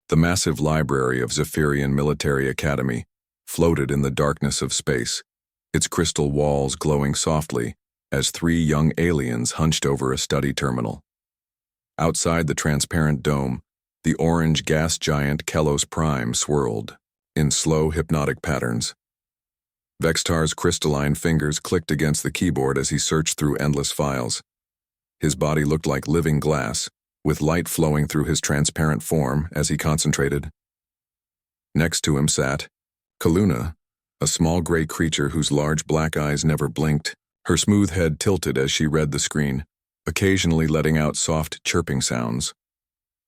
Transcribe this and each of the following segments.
The massive library of Zephyrian Military Academy floated in the darkness of space, its crystal walls glowing softly as three young aliens hunched over a study terminal. Outside the transparent dome, the orange gas giant Kelos Prime swirled in slow hypnotic patterns. Vextar's crystalline fingers clicked against the keyboard as he searched through endless files. His body looked like living glass, with light flowing through his transparent form as he concentrated. Next to him sat Kaluna, a small gray creature whose large black eyes never blinked, her smooth head tilted as she read the screen, occasionally letting out soft chirping sounds.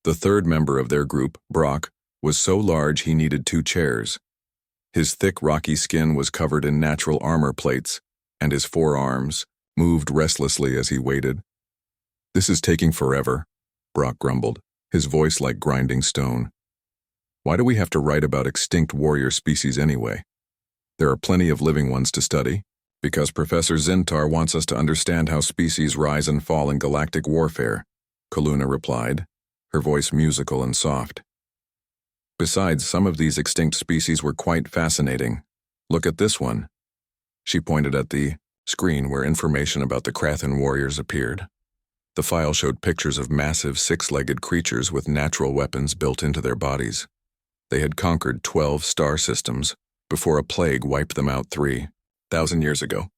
The third member of their group, Brock, was so large he needed 2 chairs. His thick, rocky skin was covered in natural armor plates, and his forearms moved restlessly as he waited. "This is taking forever," Brock grumbled, his voice like grinding stone. "Why do we have to write about extinct warrior species anyway? There are plenty of living ones to study." "Because Professor Zintar wants us to understand how species rise and fall in galactic warfare," Kaluna replied, her voice musical and soft. "Besides, some of these extinct species were quite fascinating. Look at this one." She pointed at the screen where information about the Krathan warriors appeared. The file showed pictures of massive 6-legged creatures with natural weapons built into their bodies. They had conquered 12 star systems before a plague wiped them out 3,000 years ago.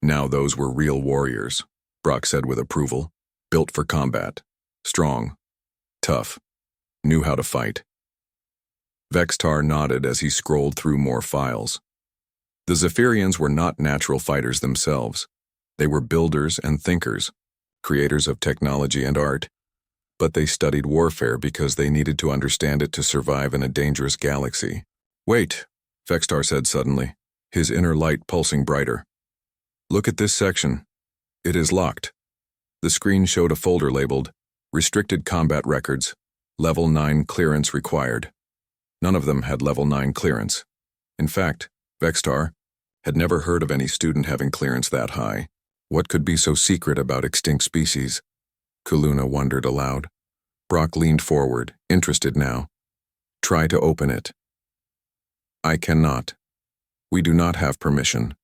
Now those were real warriors, Brock said with approval, built for combat, strong, tough, knew how to fight. Vextar nodded as he scrolled through more files. The Zephyrians were not natural fighters themselves. They were builders and thinkers, creators of technology and art, but they studied warfare because they needed to understand it to survive in a dangerous galaxy. "Wait," Vextar said suddenly, his inner light pulsing brighter. "Look at this section. It is locked." The screen showed a folder labeled, "Restricted Combat Records, Level 9 Clearance Required." None of them had Level 9 clearance. In fact, Vextar had never heard of any student having clearance that high. What could be so secret about extinct species? Kaluna wondered aloud. Brock leaned forward, interested now. "Try to open it." "I cannot. We do not have permission."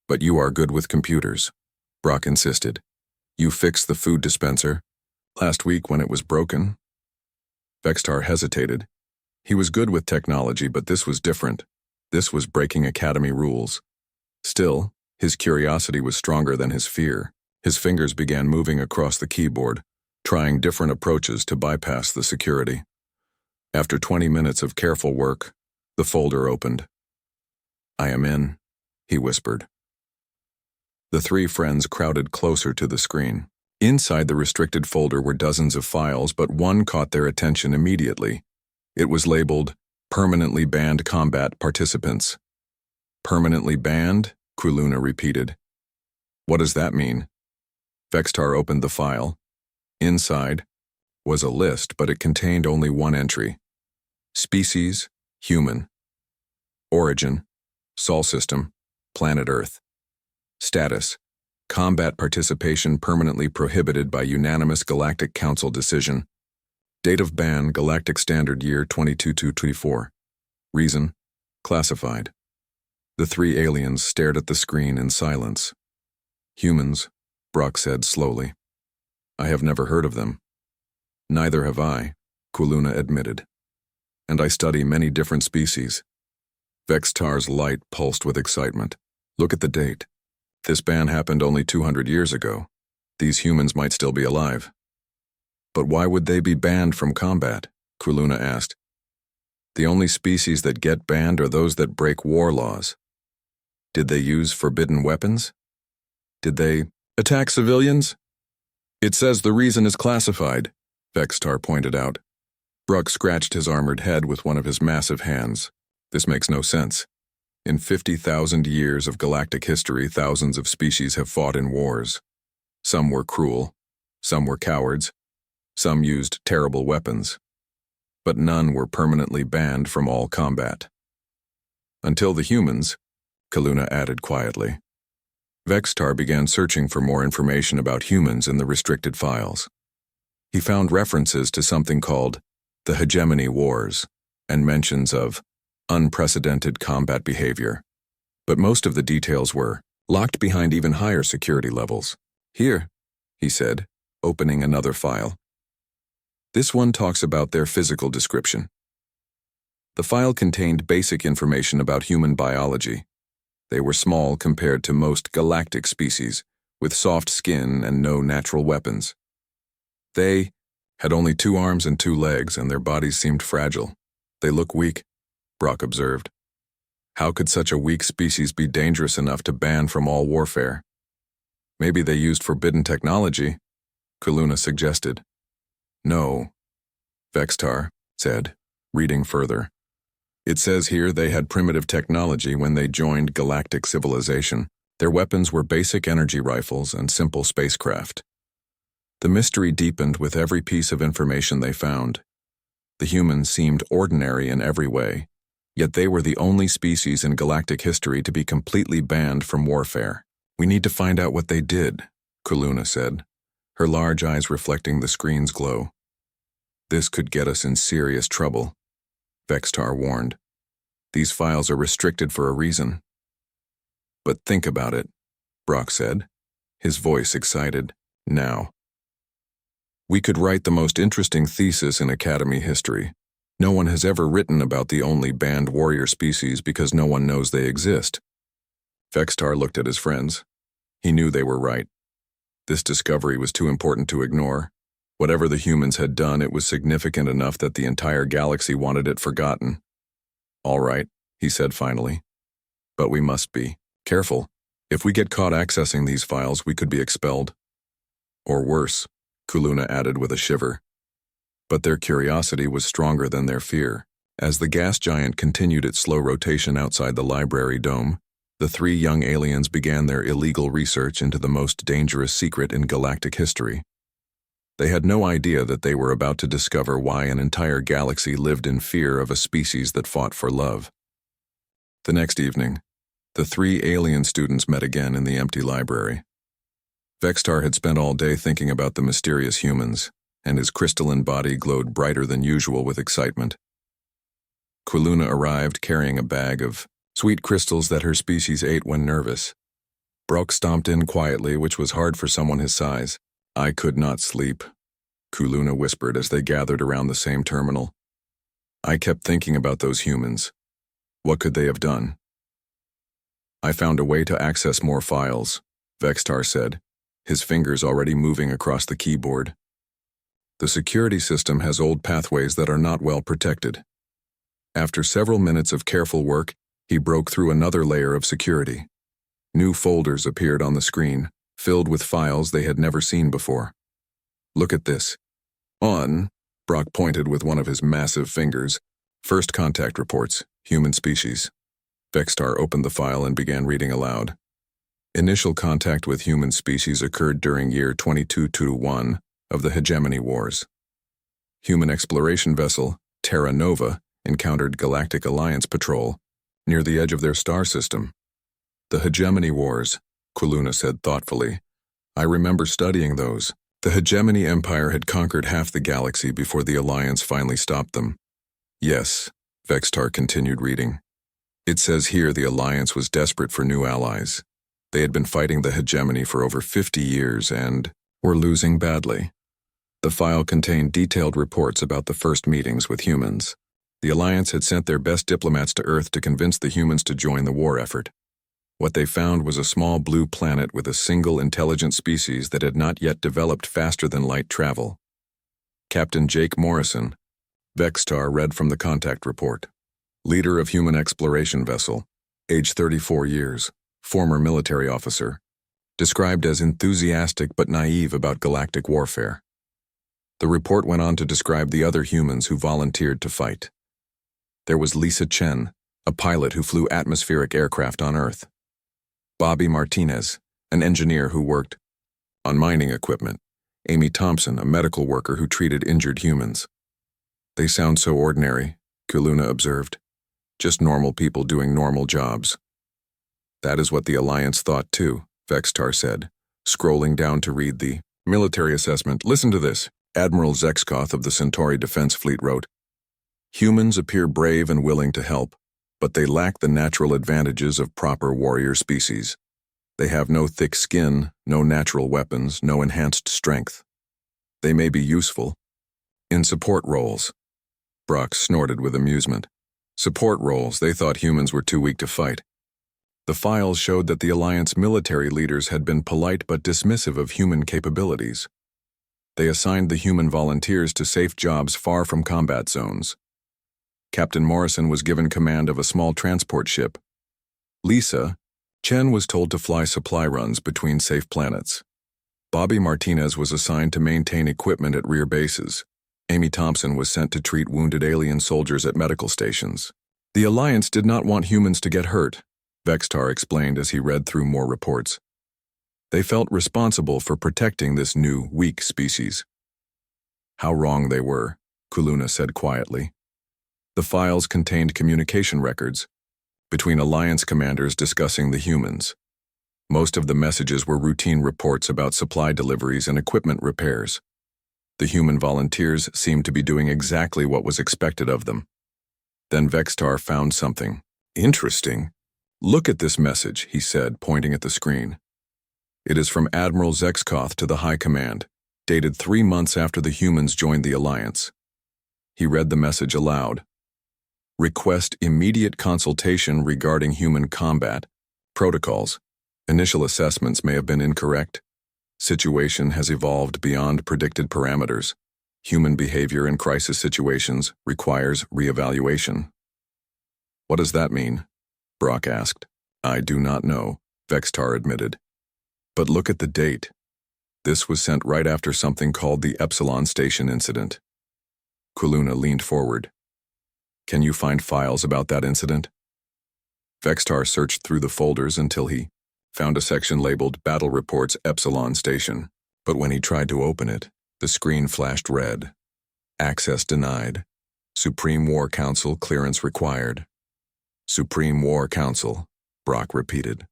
"But you are good with computers," Brock insisted. "You fixed the food dispenser last week when it was broken." Vextar hesitated. He was good with technology, but this was different. This was breaking Academy rules. Still, his curiosity was stronger than his fear. His fingers began moving across the keyboard, trying different approaches to bypass the security. After 20 minutes of careful work, the folder opened. "I am in," he whispered. The 3 friends crowded closer to the screen. Inside the restricted folder were dozens of files, but one caught their attention immediately. It was labeled, "Permanently Banned Combat Participants." "Permanently banned?" Kuluna repeated. "What does that mean?" Vextar opened the file. Inside was a list, but it contained only one entry. Species, human. Origin, Sol System, Planet Earth. Status, combat participation permanently prohibited by unanimous Galactic Council decision. Date of ban, Galactic Standard Year 2224. Reason, classified. The 3 aliens stared at the screen in silence. "Humans," Brock said slowly. "I have never heard of them." "Neither have I," Kuluna admitted. "And I study many different species." Vextar's light pulsed with excitement. "Look at the date. This ban happened only 200 years ago. These humans might still be alive." "But why would they be banned from combat?" Kuluna asked. "The only species that get banned are those that break war laws." "Did they use forbidden weapons? Did they attack civilians?" "It says the reason is classified," Vextar pointed out. Brock scratched his armored head with one of his massive hands. "This makes no sense. In 50,000 years of galactic history, thousands of species have fought in wars. Some were cruel, some were cowards, some used terrible weapons, but none were permanently banned from all combat. Until the humans," Kaluna added quietly. Vextar began searching for more information about humans in the restricted files. He found references to something called the Hegemony Wars, and mentions of unprecedented combat behavior. But most of the details were locked behind even higher security levels. Here, he said, opening another file. This one talks about their physical description. The file contained basic information about human biology. They were small compared to most galactic species, with soft skin and no natural weapons. They had only 2 arms and 2 legs, and their bodies seemed fragile. They look weak, Brock observed. How could such a weak species be dangerous enough to ban from all warfare? Maybe they used forbidden technology, Kuluna suggested. No, Vextar said, reading further. It says here they had primitive technology when they joined galactic civilization. Their weapons were basic energy rifles and simple spacecraft. The mystery deepened with every piece of information they found. The humans seemed ordinary in every way, yet they were the only species in galactic history to be completely banned from warfare. We need to find out what they did, Kuluna said, her large eyes reflecting the screen's glow. This could get us in serious trouble, Vextar warned. These files are restricted for a reason. But think about it, Brock said, his voice excited. Now. We could write the most interesting thesis in Academy history. No one has ever written about the only banned warrior species because no one knows they exist. Vextar looked at his friends. He knew they were right. This discovery was too important to ignore. Whatever the humans had done, it was significant enough that the entire galaxy wanted it forgotten. All right, he said finally. But we must be careful. If we get caught accessing these files, we could be expelled. Or worse, Kuluna added with a shiver. But their curiosity was stronger than their fear. As the gas giant continued its slow rotation outside the library dome, the 3 young aliens began their illegal research into the most dangerous secret in galactic history. They had no idea that they were about to discover why an entire galaxy lived in fear of a species that fought for love. The next evening, the 3 alien students met again in the empty library. Vextar had spent all day thinking about the mysterious humans, and his crystalline body glowed brighter than usual with excitement. Kuluna arrived carrying a bag of sweet crystals that her species ate when nervous. Brock stomped in quietly, which was hard for someone his size. I could not sleep, Kuluna whispered as they gathered around the same terminal. I kept thinking about those humans. What could they have done? I found a way to access more files, Vextar said, his fingers already moving across the keyboard. The security system has old pathways that are not well protected. After several minutes of careful work, he broke through another layer of security. New folders appeared on the screen, filled with files they had never seen before. Look at this. On, Brock pointed with one of his massive fingers, first contact reports, human species. Vextar opened the file and began reading aloud. Initial contact with human species occurred during year 2221 of the Hegemony Wars. Human exploration vessel, Terra Nova, encountered Galactic Alliance patrol near the edge of their star system. The Hegemony Wars, Kuluna said thoughtfully. I remember studying those. The Hegemony Empire had conquered half the galaxy before the Alliance finally stopped them. Yes, Vextar continued reading. It says here the Alliance was desperate for new allies. They had been fighting the Hegemony for over 50 years and were losing badly. The file contained detailed reports about the first meetings with humans. The Alliance had sent their best diplomats to Earth to convince the humans to join the war effort. What they found was a small blue planet with a single intelligent species that had not yet developed faster than light travel. Captain Jake Morrison, Vextar read from the contact report. Leader of human exploration vessel, age 34 years, former military officer, described as enthusiastic but naive about galactic warfare. The report went on to describe the other humans who volunteered to fight. There was Lisa Chen, a pilot who flew atmospheric aircraft on Earth. Bobby Martinez, an engineer who worked on mining equipment. Amy Thompson, a medical worker who treated injured humans. They sound so ordinary, Kuluna observed. Just normal people doing normal jobs. That is what the Alliance thought too, Vextar said, scrolling down to read the military assessment. Listen to this. Admiral Zexkoth of the Centauri Defense Fleet wrote, Humans appear brave and willing to help, but they lack the natural advantages of proper warrior species. They have no thick skin, no natural weapons, no enhanced strength. They may be useful in support roles. Brock snorted with amusement. Support roles, they thought humans were too weak to fight. The files showed that the Alliance military leaders had been polite but dismissive of human capabilities. They assigned the human volunteers to safe jobs far from combat zones. Captain Morrison was given command of a small transport ship. Lisa, Chen was told to fly supply runs between safe planets. Bobby Martinez was assigned to maintain equipment at rear bases. Amy Thompson was sent to treat wounded alien soldiers at medical stations. The Alliance did not want humans to get hurt, Vextar explained as he read through more reports. They felt responsible for protecting this new, weak species. How wrong they were, Kuluna said quietly. The files contained communication records between Alliance commanders discussing the humans. Most of the messages were routine reports about supply deliveries and equipment repairs. The human volunteers seemed to be doing exactly what was expected of them. Then Vextar found something interesting. Look at this message, he said, pointing at the screen. It is from Admiral Zexkoth to the High Command, dated 3 months after the humans joined the Alliance. He read the message aloud. Request immediate consultation regarding human combat. Protocols. Initial assessments may have been incorrect. Situation has evolved beyond predicted parameters. Human behavior in crisis situations requires reevaluation. What does that mean? Brock asked. I do not know, Vextar admitted. But look at the date. This was sent right after something called the Epsilon Station incident. Kuluna leaned forward. Can you find files about that incident? Vextar searched through the folders until he found a section labeled Battle Reports Epsilon Station. But when he tried to open it, the screen flashed red. Access denied. Supreme War Council clearance required. Supreme War Council, Brock repeated.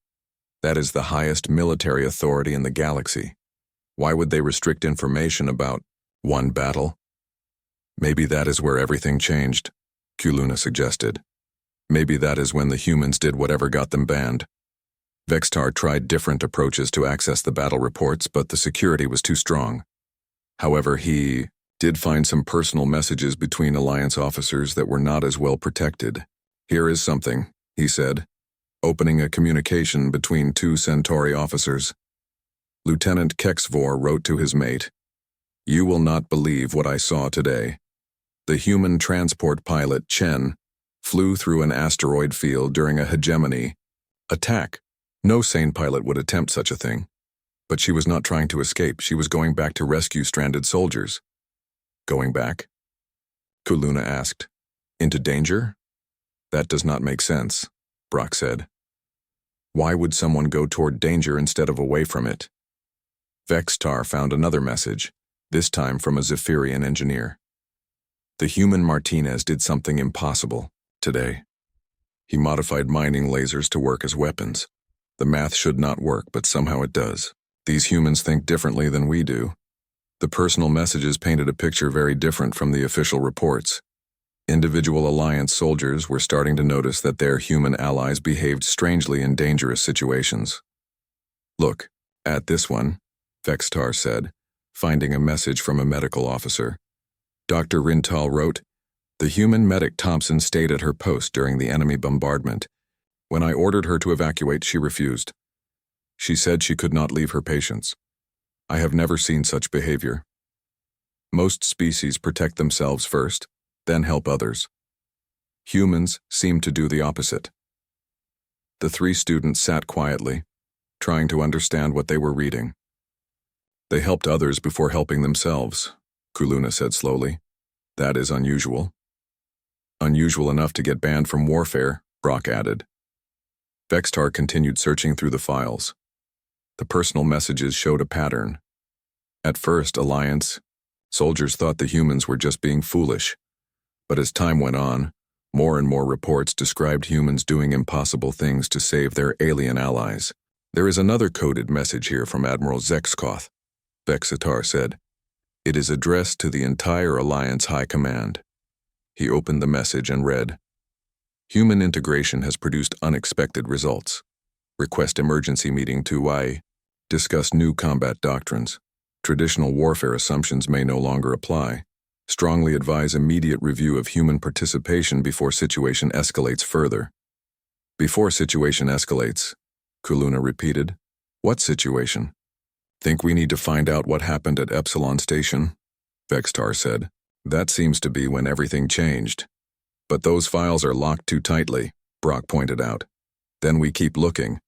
That is the highest military authority in the galaxy. Why would they restrict information about one battle? Maybe that is where everything changed, Kuluna suggested. Maybe that is when the humans did whatever got them banned. Vextar tried different approaches to access the battle reports, but the security was too strong. However, he did find some personal messages between Alliance officers that were not as well protected. Here is something, he said, opening a communication between 2 Centauri officers. Lieutenant Kexvor wrote to his mate, You will not believe what I saw today. The human transport pilot, Chen, flew through an asteroid field during a hegemony attack. No sane pilot would attempt such a thing. But she was not trying to escape. She was going back to rescue stranded soldiers. Going back? Kuluna asked. Into danger? That does not make sense, Brock said. Why would someone go toward danger instead of away from it? Vextar found another message, this time from a Zephyrian engineer. The human Martinez did something impossible today. He modified mining lasers to work as weapons. The math should not work, but somehow it does. These humans think differently than we do. The personal messages painted a picture very different from the official reports. Individual Alliance soldiers were starting to notice that their human allies behaved strangely in dangerous situations. Look, at this one, Vextar said, finding a message from a medical officer. Dr. Rintal wrote, The human medic Thompson stayed at her post during the enemy bombardment. When I ordered her to evacuate, she refused. She said she could not leave her patients. I have never seen such behavior. Most species protect themselves first, then help others. Humans seem to do the opposite. The 3 students sat quietly, trying to understand what they were reading. They helped others before helping themselves, Kuluna said slowly. That is unusual. Unusual enough to get banned from warfare, Brock added. Vextar continued searching through the files. The personal messages showed a pattern. At first, Alliance soldiers thought the humans were just being foolish. But as time went on, more and more reports described humans doing impossible things to save their alien allies. There is another coded message here from Admiral Zexkoth, Vexatar said. It is addressed to the entire Alliance High Command. He opened the message and read, "Human integration has produced unexpected results. Request emergency meeting to discuss new combat doctrines. Traditional warfare assumptions may no longer apply. Strongly advise immediate review of human participation before situation escalates further." "Before situation escalates," Kuluna repeated. "What situation?" "Think we need to find out what happened at Epsilon Station?" Vextar said. "That seems to be when everything changed. But those files are locked too tightly," Brock pointed out. "Then we keep looking,"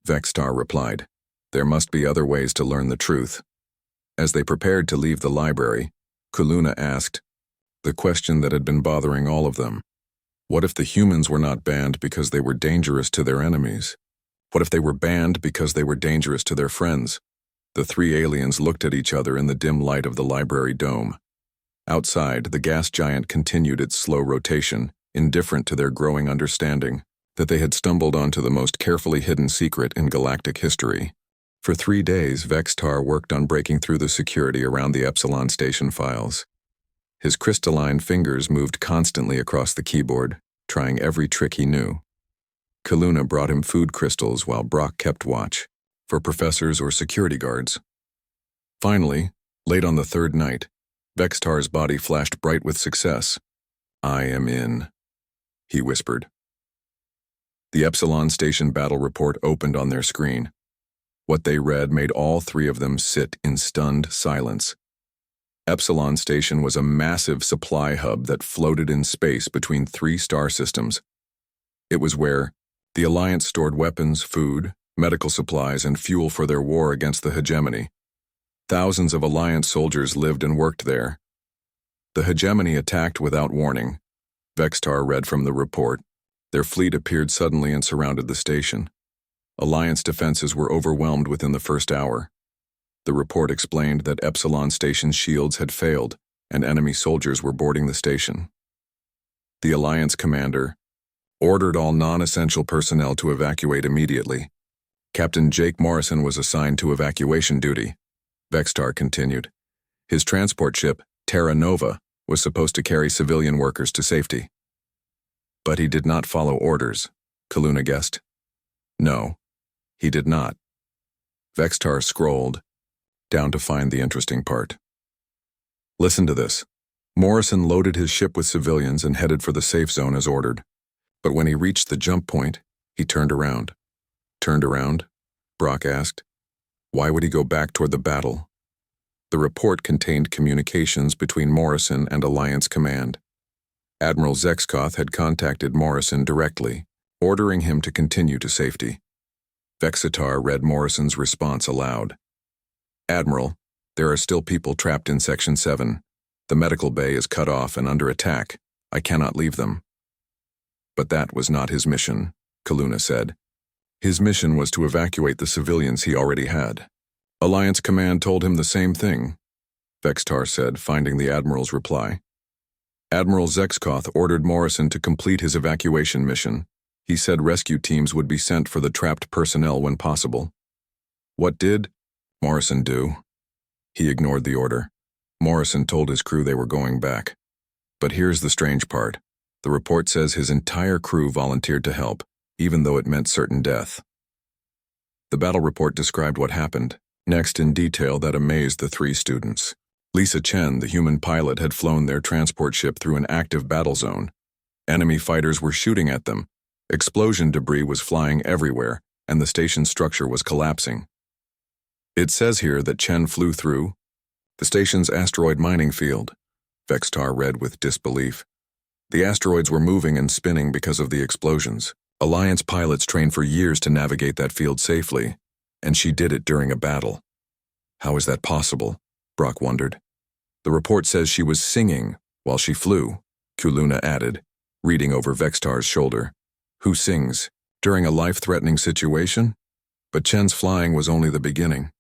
Vextar replied. "There must be other ways to learn the truth." As they prepared to leave the library, Kuluna asked the question that had been bothering all of them. What if the humans were not banned because they were dangerous to their enemies? What if they were banned because they were dangerous to their friends? The three aliens looked at each other in the dim light of the library dome. Outside, the gas giant continued its slow rotation, indifferent to their growing understanding that they had stumbled onto the most carefully hidden secret in galactic history. For 3 days, Vextar worked on breaking through the security around the Epsilon Station files. His crystalline fingers moved constantly across the keyboard, trying every trick he knew. Kuluna brought him food crystals while Brock kept watch, for professors or security guards. Finally, late on the third night, Vextar's body flashed bright with success. "I am in," he whispered. The Epsilon Station battle report opened on their screen. What they read made all three of them sit in stunned silence. Epsilon Station was a massive supply hub that floated in space between 3 star systems. It was where the Alliance stored weapons, food, medical supplies, and fuel for their war against the hegemony. Thousands of Alliance soldiers lived and worked there. The hegemony attacked without warning. Vextar read from the report. Their fleet appeared suddenly and surrounded the station. Alliance defenses were overwhelmed within the first hour. The report explained that Epsilon Station's shields had failed, and enemy soldiers were boarding the station. The Alliance commander ordered all non-essential personnel to evacuate immediately. Captain Jake Morrison was assigned to evacuation duty. Vextar continued. His transport ship, Terra Nova, was supposed to carry civilian workers to safety. But he did not follow orders, Kuluna guessed. No, he did not. Vextar scrolled down to find the interesting part. Listen to this. Morrison loaded his ship with civilians and headed for the safe zone as ordered. But when he reached the jump point, he turned around. Turned around? Brock asked. Why would he go back toward the battle? The report contained communications between Morrison and Alliance Command. Admiral Zexkoth had contacted Morrison directly, ordering him to continue to safety. Vexitar read Morrison's response aloud. Admiral, there are still people trapped in Section 7. The medical bay is cut off and under attack. I cannot leave them. But that was not his mission, Kuluna said. His mission was to evacuate the civilians he already had. Alliance Command told him the same thing, Vextar said, finding the Admiral's reply. Admiral Zexkoth ordered Morrison to complete his evacuation mission. He said rescue teams would be sent for the trapped personnel when possible. What did Morrison do? He ignored the order. Morrison told his crew they were going back. But here's the strange part. The report says his entire crew volunteered to help, even though it meant certain death. The battle report described what happened, next in detail that amazed the 3 students. Lisa Chen, the human pilot, had flown their transport ship through an active battle zone. Enemy fighters were shooting at them. Explosion debris was flying everywhere, and the station's structure was collapsing. It says here that Chen flew through the station's asteroid mining field, Vextar read with disbelief. The asteroids were moving and spinning because of the explosions. Alliance pilots trained for years to navigate that field safely, and she did it during a battle. How is that possible? Brock wondered. The report says she was singing while she flew, Kuluna added, reading over Vextar's shoulder. Who sings? During a life-threatening situation? But Chen's flying was only the beginning.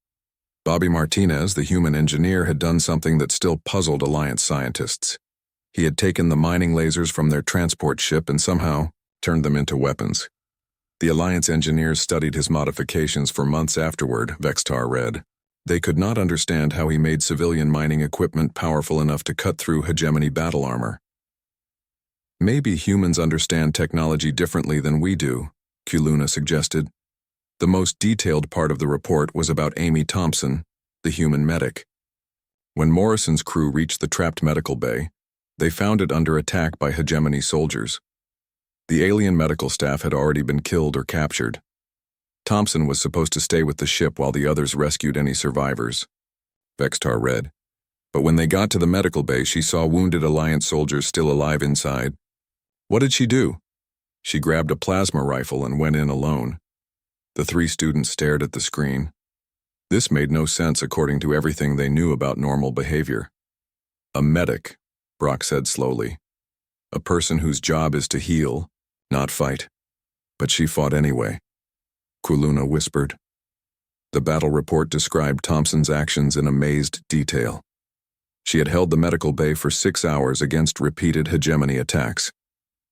Bobby Martinez, the human engineer, had done something that still puzzled Alliance scientists. He had taken the mining lasers from their transport ship and somehow turned them into weapons. The Alliance engineers studied his modifications for months afterward, Vextar read. They could not understand how he made civilian mining equipment powerful enough to cut through hegemony battle armor. Maybe humans understand technology differently than we do, Kuluna suggested. The most detailed part of the report was about Amy Thompson, the human medic. When Morrison's crew reached the trapped medical bay, they found it under attack by hegemony soldiers. The alien medical staff had already been killed or captured. Thompson was supposed to stay with the ship while the others rescued any survivors. Vextar read. But when they got to the medical bay, she saw wounded Alliance soldiers still alive inside. What did she do? She grabbed a plasma rifle and went in alone. The three students stared at the screen. This made no sense according to everything they knew about normal behavior. A medic, Brock said slowly. A person whose job is to heal, not fight. But she fought anyway. Kuluna whispered. The battle report described Thompson's actions in amazed detail. She had held the medical bay for 6 hours against repeated hegemony attacks.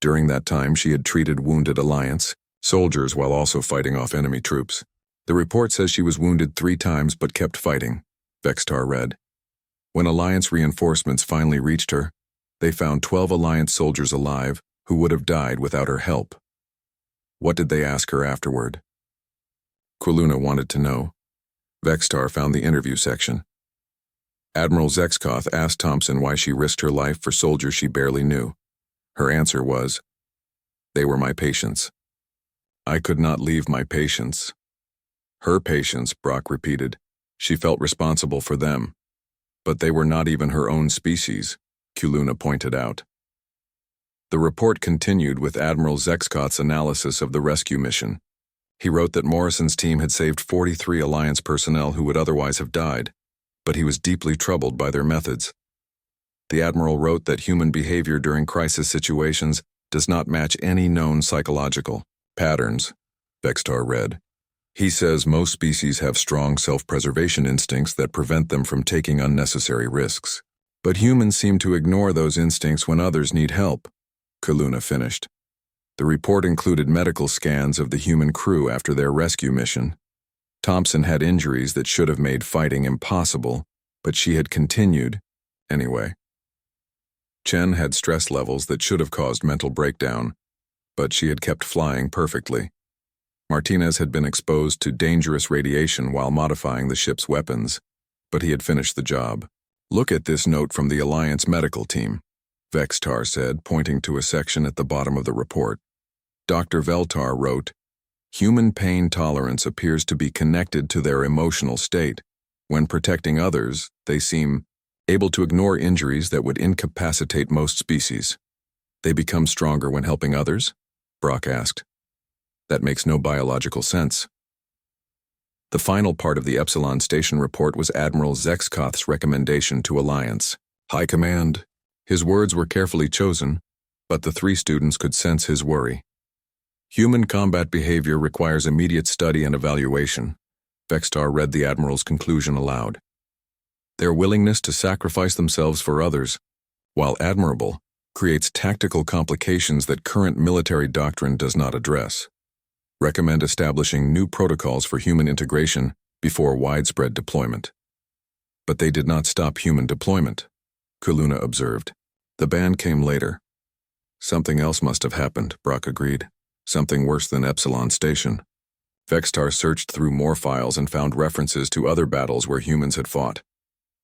During that time, she had treated wounded Alliance soldiers while also fighting off enemy troops. The report says she was wounded 3 times but kept fighting, Vextar read. When Alliance reinforcements finally reached her, they found 12 Alliance soldiers alive who would have died without her help. What did they ask her afterward? Kuluna wanted to know. Vextar found the interview section. Admiral Zexkoth asked Thompson why she risked her life for soldiers she barely knew. Her answer was, "They were my patients. I could not leave my patients." Her patients, Brock repeated. She felt responsible for them. But they were not even her own species, Kuluna pointed out. The report continued with Admiral Zexkoth's analysis of the rescue mission. He wrote that Morrison's team had saved 43 Alliance personnel who would otherwise have died, but he was deeply troubled by their methods. The Admiral wrote that human behavior during crisis situations does not match any known psychological patterns, Vextar read. He says most species have strong self-preservation instincts that prevent them from taking unnecessary risks. But humans seem to ignore those instincts when others need help, Kuluna finished. The report included medical scans of the human crew after their rescue mission. Thompson had injuries that should have made fighting impossible, but she had continued anyway. Chen had stress levels that should have caused mental breakdown, but she had kept flying perfectly. Martinez had been exposed to dangerous radiation while modifying the ship's weapons, but he had finished the job. Look at this note from the Alliance medical team, Vextar said, pointing to a section at the bottom of the report. Dr. Veltar wrote, human pain tolerance appears to be connected to their emotional state. When protecting others, they seem able to ignore injuries that would incapacitate most species. They become stronger when helping others? Brock asked. That makes no biological sense. The final part of the Epsilon Station report was Admiral Zexkoth's recommendation to Alliance. High Command. His words were carefully chosen, but the 3 students could sense his worry. Human combat behavior requires immediate study and evaluation. Vextar read the Admiral's conclusion aloud. Their willingness to sacrifice themselves for others, while admirable, creates tactical complications that current military doctrine does not address. Recommend establishing new protocols for human integration before widespread deployment. But they did not stop human deployment, Kuluna observed. The ban came later. Something else must have happened, Brock agreed. Something worse than Epsilon Station. Vextar searched through more files and found references to other battles where humans had fought.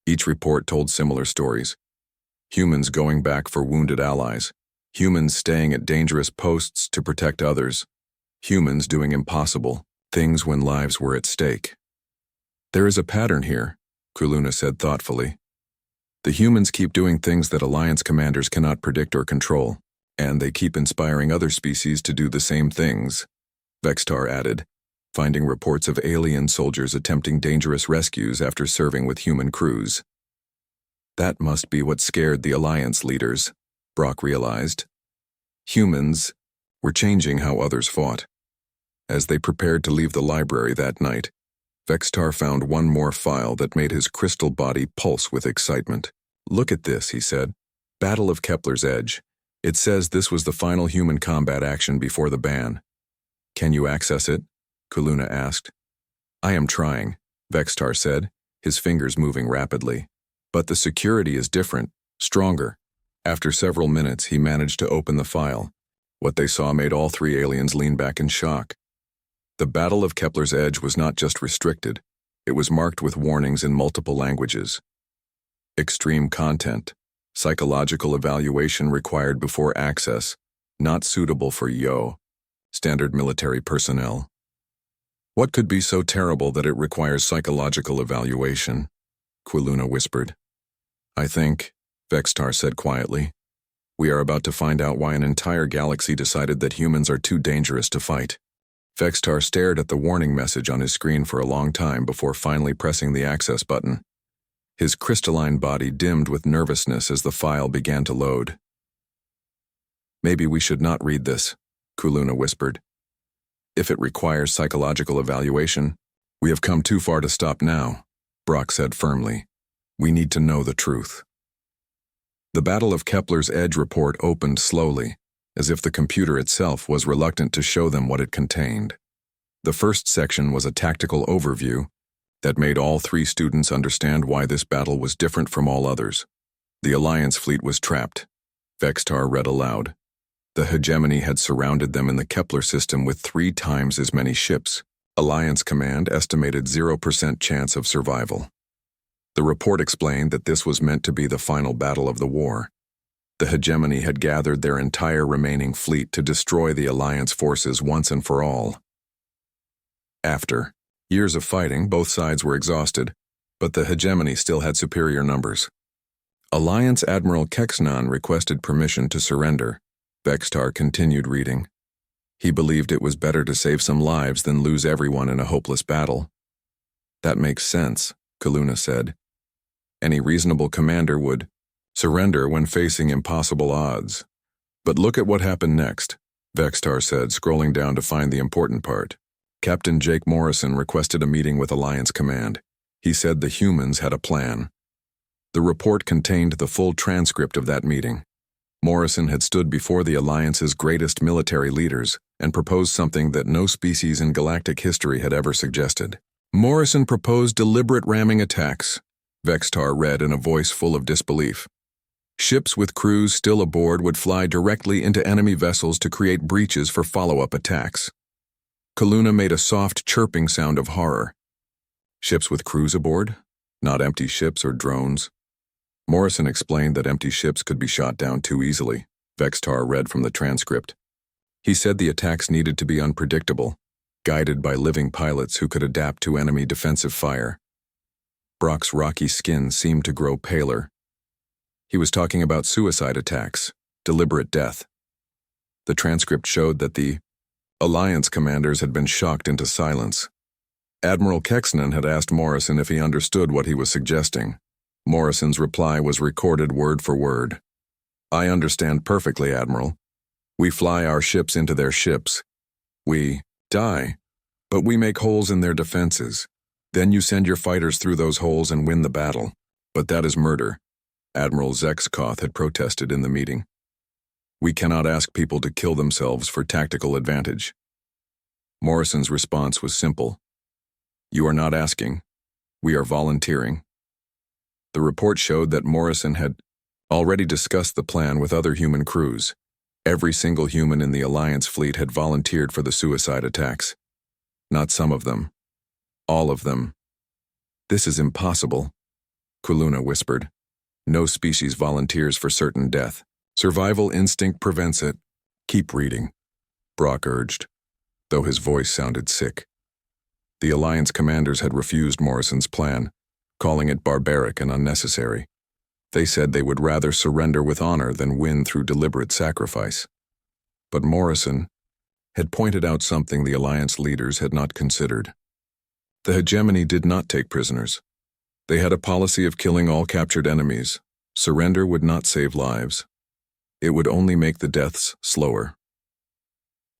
Each report told similar stories. Humans going back for wounded allies. Humans staying at dangerous posts to protect others. Humans doing impossible things when lives were at stake. There is a pattern here, Kuluna said thoughtfully. The humans keep doing things that Alliance commanders cannot predict or control, and they keep inspiring other species to do the same things, Vextar added, finding reports of alien soldiers attempting dangerous rescues after serving with human crews. That must be what scared the Alliance leaders, Brock realized. Humans were changing how others fought. As they prepared to leave the library that night, Vextar found one more file that made his crystal body pulse with excitement. Look at this, he said. Battle of Kepler's Edge. It says this was the final human combat action before the ban. Can you access it? Kuluna asked. I am trying, Vextar said, his fingers moving rapidly. But the security is different, stronger. After several minutes, he managed to open the file. What they saw made all three aliens lean back in shock. The Battle of Kepler's Edge was not just restricted, it was marked with warnings in multiple languages. Extreme content, psychological evaluation required before access, not suitable for standard military personnel. What could be so terrible that it requires psychological evaluation? Quiluna whispered. I think, Vextar said quietly, we are about to find out why an entire galaxy decided that humans are too dangerous to fight. Vextar stared at the warning message on his screen for a long time before finally pressing the access button. His crystalline body dimmed with nervousness as the file began to load. Maybe we should not read this, Kuluna whispered. If it requires psychological evaluation, we have come too far to stop now, Brock said firmly. We need to know the truth. The Battle of Kepler's Edge report opened slowly, as if the computer itself was reluctant to show them what it contained. The first section was a tactical overview that made all three students understand why this battle was different from all others. The Alliance fleet was trapped, Vextar read aloud. The hegemony had surrounded them in the Kepler system with 3 times as many ships. Alliance Command estimated 0% chance of survival. The report explained that this was meant to be the final battle of the war. The hegemony had gathered their entire remaining fleet to destroy the Alliance forces once and for all. After years of fighting, both sides were exhausted, but the hegemony still had superior numbers. Alliance Admiral Kexnan requested permission to surrender. Vextar continued reading. He believed it was better to save some lives than lose everyone in a hopeless battle. That makes sense, Kuluna said. Any reasonable commander would surrender when facing impossible odds. But look at what happened next, Vextar said, scrolling down to find the important part. Captain Jake Morrison requested a meeting with Alliance Command. He said the humans had a plan. The report contained the full transcript of that meeting. Morrison had stood before the Alliance's greatest military leaders and proposed something that no species in galactic history had ever suggested. Morrison proposed deliberate ramming attacks, Vextar read in a voice full of disbelief. Ships with crews still aboard would fly directly into enemy vessels to create breaches for follow-up attacks. Kuluna made a soft chirping sound of horror. Ships with crews aboard? Not empty ships or drones? Morrison explained that empty ships could be shot down too easily, Vextar read from the transcript. He said the attacks needed to be unpredictable, guided by living pilots who could adapt to enemy defensive fire. Brock's rocky skin seemed to grow paler. He was talking about suicide attacks, deliberate death. The transcript showed that the Alliance commanders had been shocked into silence. Admiral Kexnan had asked Morrison if he understood what he was suggesting. Morrison's reply was recorded word for word. I understand perfectly, Admiral. We fly our ships into their ships. We die, but we make holes in their defenses. Then you send your fighters through those holes and win the battle. But that is murder, Admiral Zexkoth had protested in the meeting. We cannot ask people to kill themselves for tactical advantage. Morrison's response was simple. You are not asking. We are volunteering. The report showed that Morrison had already discussed the plan with other human crews. Every single human in the Alliance fleet had volunteered for the suicide attacks. Not some of them. All of them. This is impossible, Kuluna whispered. No species volunteers for certain death. Survival instinct prevents it. Keep reading, Brock urged, though his voice sounded sick. The Alliance commanders had refused Morrison's plan, calling it barbaric and unnecessary. They said they would rather surrender with honor than win through deliberate sacrifice. But Morrison had pointed out something the Alliance leaders had not considered. The hegemony did not take prisoners. They had a policy of killing all captured enemies. Surrender would not save lives. It would only make the deaths slower.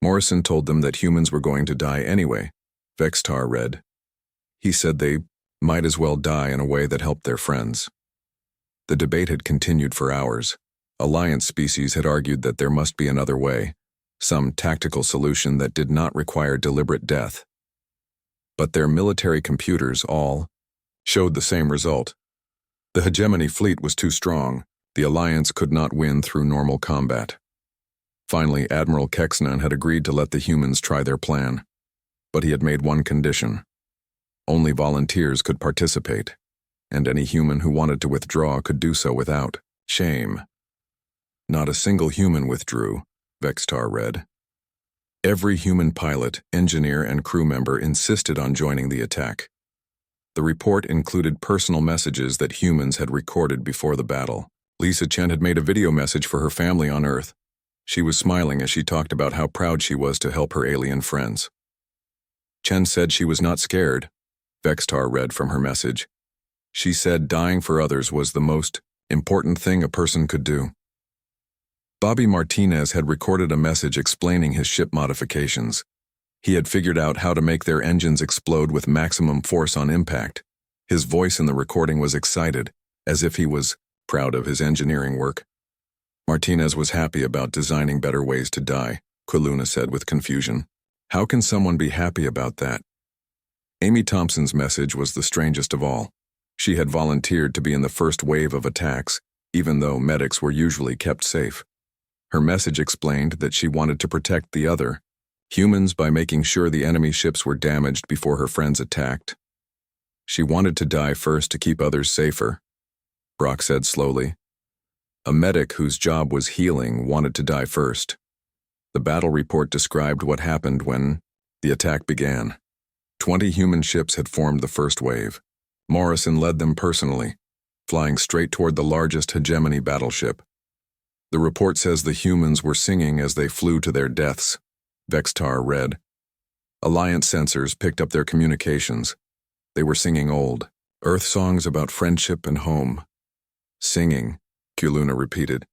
Morrison told them that humans were going to die anyway, Vextar read. He said they might as well die in a way that helped their friends. The debate had continued for hours. Alliance species had argued that there must be another way, some tactical solution that did not require deliberate death. But their military computers all showed the same result. The hegemony fleet was too strong. The Alliance could not win through normal combat. Finally, Admiral Kexnan had agreed to let the humans try their plan. But he had made one condition. Only volunteers could participate, and any human who wanted to withdraw could do so without shame. Not a single human withdrew, Vextar read. Every human pilot, engineer, and crew member insisted on joining the attack. The report included personal messages that humans had recorded before the battle. Lisa Chen had made a video message for her family on Earth. She was smiling as she talked about how proud she was to help her alien friends. Chen said she was not scared, Vextar read from her message. She said dying for others was the most important thing a person could do. Bobby Martinez had recorded a message explaining his ship modifications. He had figured out how to make their engines explode with maximum force on impact. His voice in the recording was excited, as if he was proud of his engineering work. Martinez was happy about designing better ways to die, Quiluna said with confusion. How can someone be happy about that? Amy Thompson's message was the strangest of all. She had volunteered to be in the first wave of attacks, even though medics were usually kept safe. Her message explained that she wanted to protect the other humans by making sure the enemy ships were damaged before her friends attacked. She wanted to die first to keep others safer, Brock said slowly. A medic whose job was healing wanted to die first. The battle report described what happened when the attack began. 20 human ships had formed the first wave. Morrison led them personally, flying straight toward the largest hegemony battleship. The report says the humans were singing as they flew to their deaths, Vextar read. Alliance sensors picked up their communications. They were singing old Earth songs about friendship and home. Singing, Quiluna repeated.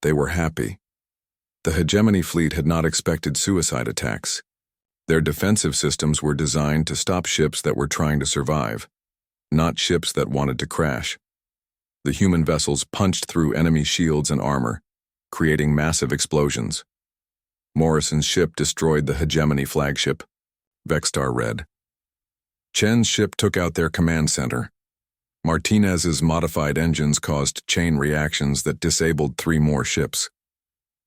They were happy. The hegemony fleet had not expected suicide attacks. Their defensive systems were designed to stop ships that were trying to survive, not ships that wanted to crash. The human vessels punched through enemy shields and armor, creating massive explosions. Morrison's ship destroyed the hegemony flagship, Vextar read. Chen's ship took out their command center. Martinez's modified engines caused chain reactions that disabled 3 more ships.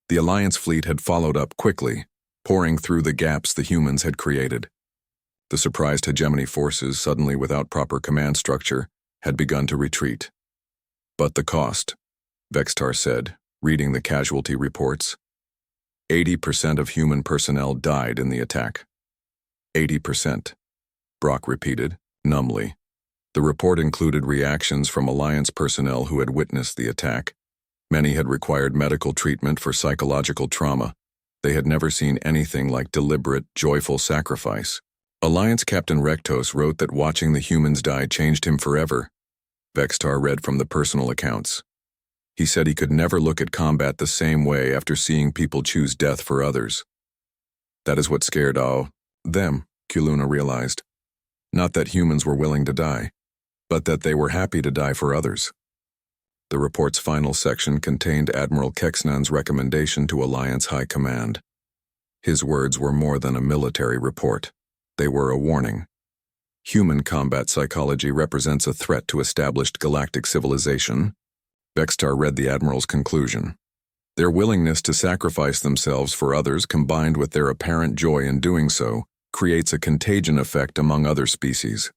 The Alliance fleet had followed up quickly, pouring through the gaps the humans had created. The surprised hegemony forces, suddenly without proper command structure, had begun to retreat. But the cost, Vextar said, reading the casualty reports. 80% of human personnel died in the attack. 80%, Brock repeated, numbly. The report included reactions from Alliance personnel who had witnessed the attack. Many had required medical treatment for psychological trauma. They had never seen anything like deliberate, joyful sacrifice. Alliance Captain Rectos wrote that watching the humans die changed him forever. Vextar read from the personal accounts. He said he could never look at combat the same way after seeing people choose death for others. That is what scared them, Quiluna realized. Not that humans were willing to die, but that they were happy to die for others. The report's final section contained Admiral Kexnan's recommendation to Alliance High Command. His words were more than a military report. They were a warning. Human combat psychology represents a threat to established galactic civilization. Vextar read the Admiral's conclusion. Their willingness to sacrifice themselves for others combined with their apparent joy in doing so creates a contagion effect among other species.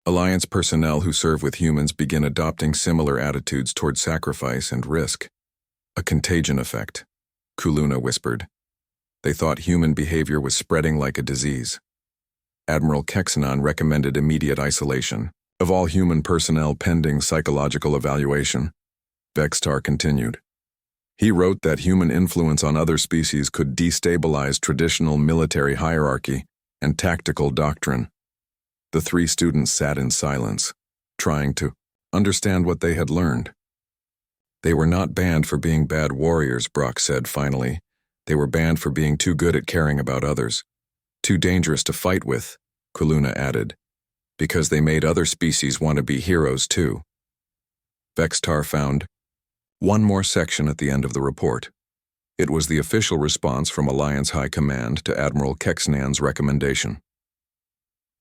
Alliance personnel who serve with humans begin adopting similar attitudes toward sacrifice and risk. A contagion effect, Quiluna whispered. They thought human behavior was spreading like a disease. Admiral Kexnan recommended immediate isolation of all human personnel pending psychological evaluation. Vextar continued. He wrote that human influence on other species could destabilize traditional military hierarchy and tactical doctrine. The 3 students sat in silence, trying to understand what they had learned. They were not banned for being bad warriors, Brock said finally. They were banned for being too good at caring about others. Too dangerous to fight with, Quiluna added, because they made other species want to be heroes too. Vextar found one more section at the end of the report. It was the official response from Alliance High Command to Admiral Kexnan's recommendation.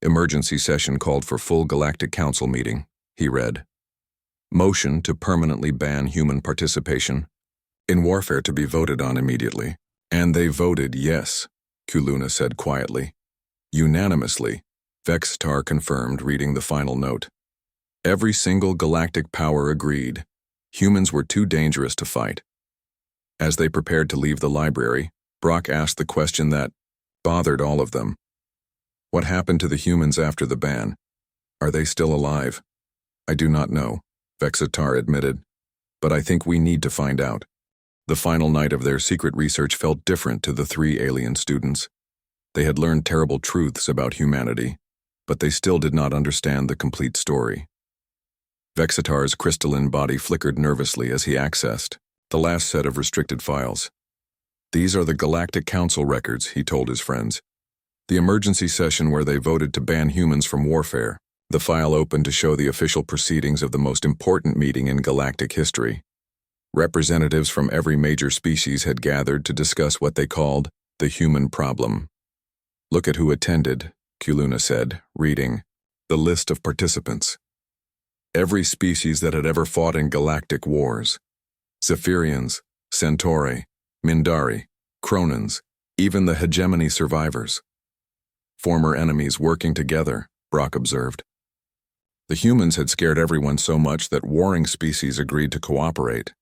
Emergency session called for full Galactic Council meeting, he read. Motion to permanently ban human participation in warfare to be voted on immediately. And they voted yes, Kuluna said quietly. Unanimously, Vextar confirmed, reading the final note. Every single galactic power agreed. Humans were too dangerous to fight. As they prepared to leave the library, Brock asked the question that bothered all of them. What happened to the humans after the ban? Are they still alive? I do not know, Vexatar admitted, but I think we need to find out. The final night of their secret research felt different to the three alien students. They had learned terrible truths about humanity, but they still did not understand the complete story. Vexatar's crystalline body flickered nervously as he accessed the last set of restricted files. These are the Galactic Council records, he told his friends. The emergency session where they voted to ban humans from warfare. The file opened to show the official proceedings of the most important meeting in galactic history. Representatives from every major species had gathered to discuss what they called the human problem. Look at who attended, Kuluna said, reading the list of participants. Every species that had ever fought in galactic wars. Zephyrians, Centauri, Mindari, Cronans, even the hegemony survivors. Former enemies working together, Brock observed. The humans had scared everyone so much that warring species agreed to cooperate.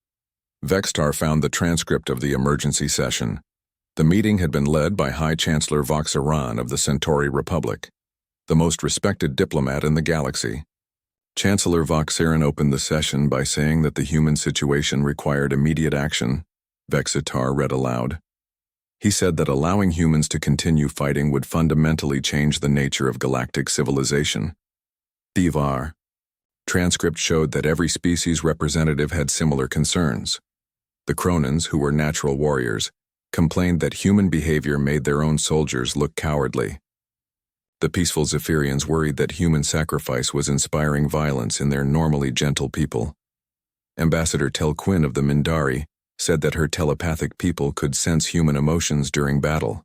Vextar found the transcript of the emergency session. The meeting had been led by High Chancellor Voxaran of the Centauri Republic, the most respected diplomat in the galaxy. Chancellor Voxaran opened the session by saying that the human situation required immediate action, Vexatar read aloud. He said that allowing humans to continue fighting would fundamentally change the nature of galactic civilization. Divar. Transcript showed that every species representative had similar concerns. The Cronans, who were natural warriors, complained that human behavior made their own soldiers look cowardly. The peaceful Zephyrians worried that human sacrifice was inspiring violence in their normally gentle people. Ambassador Tel Quinn of the Mindari said that her telepathic people could sense human emotions during battle.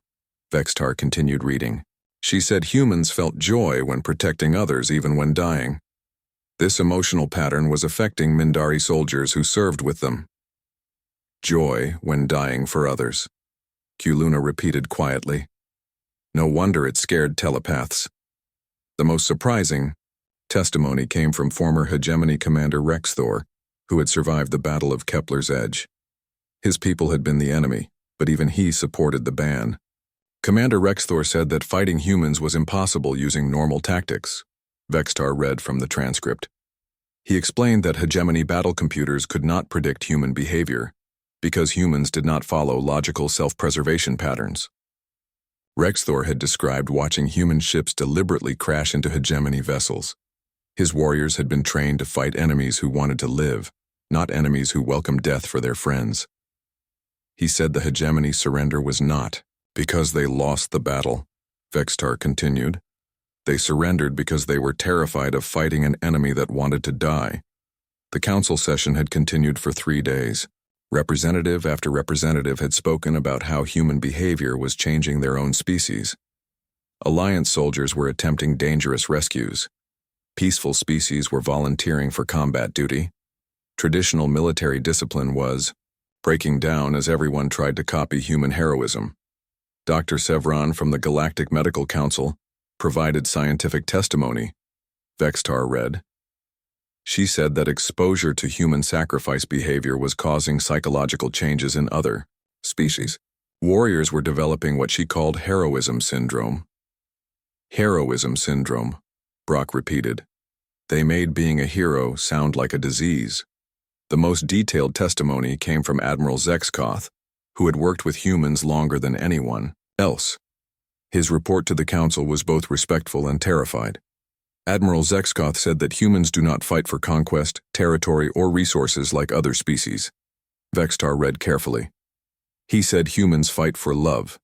Vextar continued reading. She said humans felt joy when protecting others even when dying. This emotional pattern was affecting Mindari soldiers who served with them. Joy when dying for others, Kuluna repeated quietly. No wonder it scared telepaths. The most surprising testimony came from former hegemony commander Rexthor, who had survived the Battle of Kepler's Edge. His people had been the enemy, but even he supported the ban. Commander Rexthor said that fighting humans was impossible using normal tactics. Vextar read from the transcript. He explained that hegemony battle computers could not predict human behavior, because humans did not follow logical self-preservation patterns. Rexthor had described watching human ships deliberately crash into hegemony vessels. His warriors had been trained to fight enemies who wanted to live, not enemies who welcomed death for their friends. He said the hegemony surrender was not because they lost the battle, Vextar continued. They surrendered because they were terrified of fighting an enemy that wanted to die. The council session had continued for 3 days. Representative after representative had spoken about how human behavior was changing their own species. Alliance soldiers were attempting dangerous rescues. Peaceful species were volunteering for combat duty. Traditional military discipline was breaking down as everyone tried to copy human heroism. Dr. Sevron from the Galactic Medical Council provided scientific testimony, Vextar read. She said that exposure to human sacrifice behavior was causing psychological changes in other species. Warriors were developing what she called heroism syndrome. Heroism syndrome, Brock repeated. They made being a hero sound like a disease. The most detailed testimony came from Admiral Zexkoth, who had worked with humans longer than anyone else. His report to the council was both respectful and terrified. Admiral Zexkoth said that humans do not fight for conquest, territory, or resources like other species. Vextar read carefully. He said humans fight for love.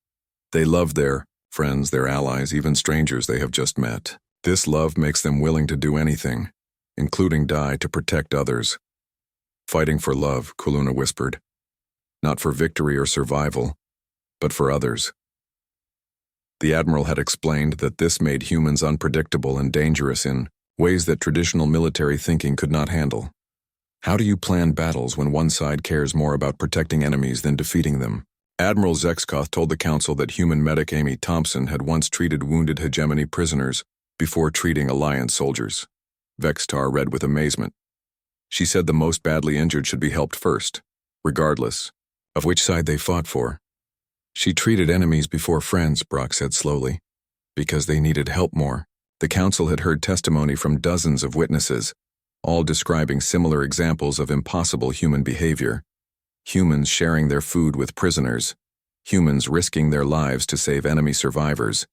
They love their friends, their allies, even strangers they have just met. This love makes them willing to do anything, including die to protect others. Fighting for love, Kuluna whispered. Not for victory or survival, but for others. The Admiral had explained that this made humans unpredictable and dangerous in ways that traditional military thinking could not handle. How do you plan battles when one side cares more about protecting enemies than defeating them? Admiral Zexkoth told the council that human medic Amy Thompson had once treated wounded hegemony prisoners before treating Alliance soldiers. Vextar read with amazement. She said the most badly injured should be helped first, regardless of which side they fought for. She treated enemies before friends, Brock said slowly, because they needed help more. The council had heard testimony from dozens of witnesses, all describing similar examples of impossible human behavior. Humans sharing their food with prisoners, humans risking their lives to save enemy survivors,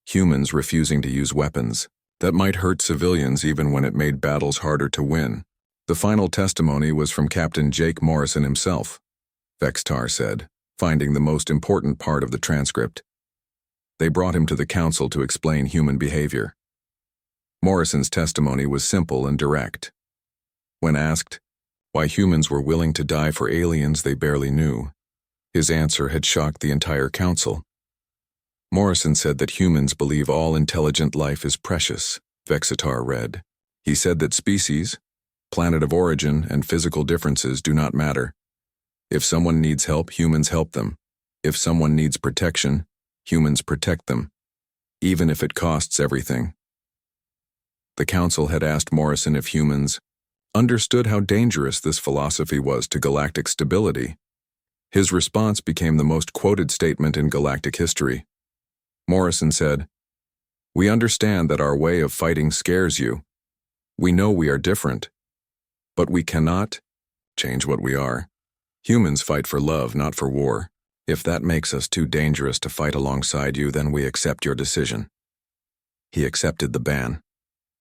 humans refusing to use weapons that might hurt civilians even when it made battles harder to win. The final testimony was from Captain Jake Morrison himself, Vextar said, finding the most important part of the transcript. They brought him to the council to explain human behavior. Morrison's testimony was simple and direct. When asked why humans were willing to die for aliens they barely knew, his answer had shocked the entire council. Morrison said that humans believe all intelligent life is precious, Vexitar read. He said that species, planet of origin, and physical differences do not matter. If someone needs help, humans help them. If someone needs protection, humans protect them, even if it costs everything. The council had asked Morrison if humans understood how dangerous this philosophy was to galactic stability. His response became the most quoted statement in galactic history. Morrison said, "We understand that our way of fighting scares you. We know we are different, but we cannot change what we are. Humans fight for love, not for war. If that makes us too dangerous to fight alongside you, then we accept your decision." He accepted the ban,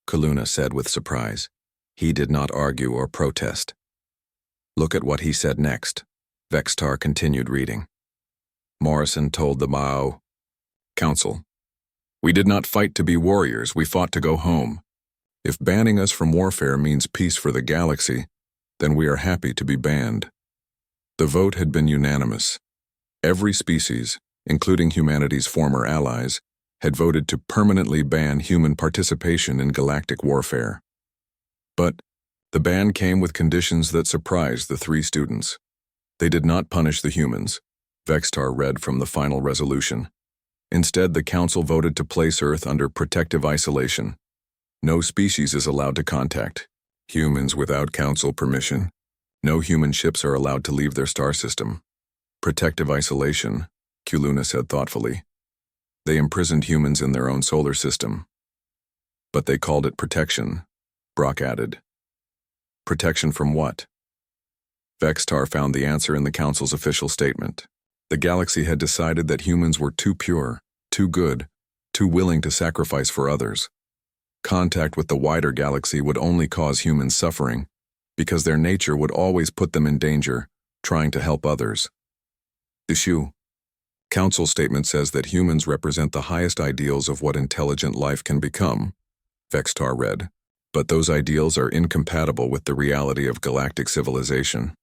Kaluna said with surprise. He did not argue or protest. Look at what he said next. Vextar continued reading. Morrison told the Mao Council, "We did not fight to be warriors, we fought to go home. If banning us from warfare means peace for the galaxy, then we are happy to be banned." The vote had been unanimous. Every species, including humanity's former allies, had voted to permanently ban human participation in galactic warfare. But the ban came with conditions that surprised the three students. They did not punish the humans, Vextar read from the final resolution. Instead, the council voted to place Earth under protective isolation. No species is allowed to contact humans without council permission. No human ships are allowed to leave their star system. Protective isolation, Kuluna said thoughtfully. They imprisoned humans in their own solar system. But they called it protection, Brock added. Protection from what? Vextar found the answer in the council's official statement. The galaxy had decided that humans were too pure, too good, too willing to sacrifice for others. Contact with the wider galaxy would only cause humans suffering, because their nature would always put them in danger, trying to help others. The Shu Council statement says that humans represent the highest ideals of what intelligent life can become, Vextar read, but those ideals are incompatible with the reality of galactic civilization.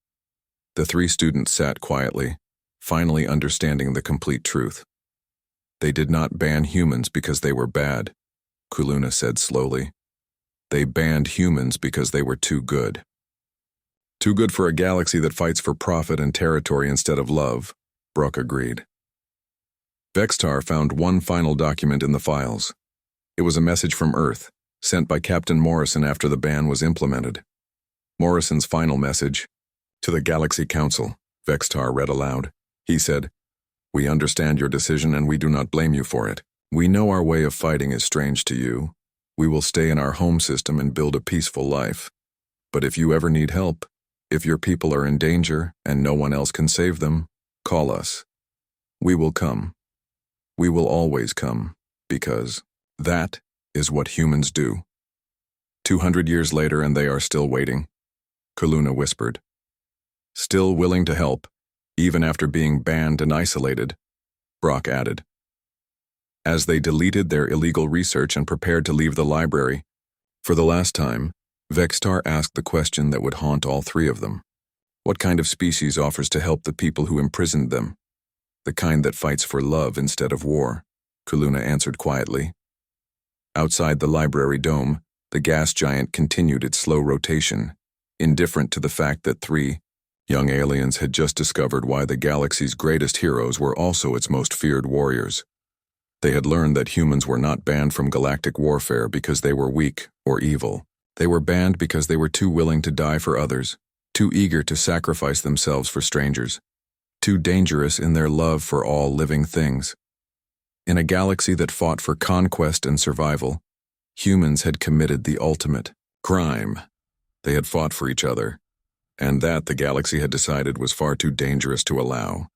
The three students sat quietly, finally understanding the complete truth. They did not ban humans because they were bad, Kuluna said slowly. They banned humans because they were too good. Too good for a galaxy that fights for profit and territory instead of love, Brock agreed. Vextar found one final document in the files. It was a message from Earth, sent by Captain Morrison after the ban was implemented. Morrison's final message, "To the Galaxy Council," Vextar read aloud. He said, "We understand your decision and we do not blame you for it. We know our way of fighting is strange to you. We will stay in our home system and build a peaceful life. But if you ever need help, if your people are in danger and no one else can save them, call us. We will come. We will always come, because that is what humans do." 200 years later and they are still waiting, Kuluna whispered. Still willing to help, even after being banned and isolated, Brock added. As they deleted their illegal research and prepared to leave the library, for the last time, Vextar asked the question that would haunt all three of them. What kind of species offers to help the people who imprisoned them? The kind that fights for love instead of war, Kuluna answered quietly. Outside the library dome, the gas giant continued its slow rotation, indifferent to the fact that three young aliens had just discovered why the galaxy's greatest heroes were also its most feared warriors. They had learned that humans were not banned from galactic warfare because they were weak or evil. They were banned because they were too willing to die for others, too eager to sacrifice themselves for strangers, too dangerous in their love for all living things. In a galaxy that fought for conquest and survival, humans had committed the ultimate crime. They had fought for each other, and that the galaxy had decided was far too dangerous to allow.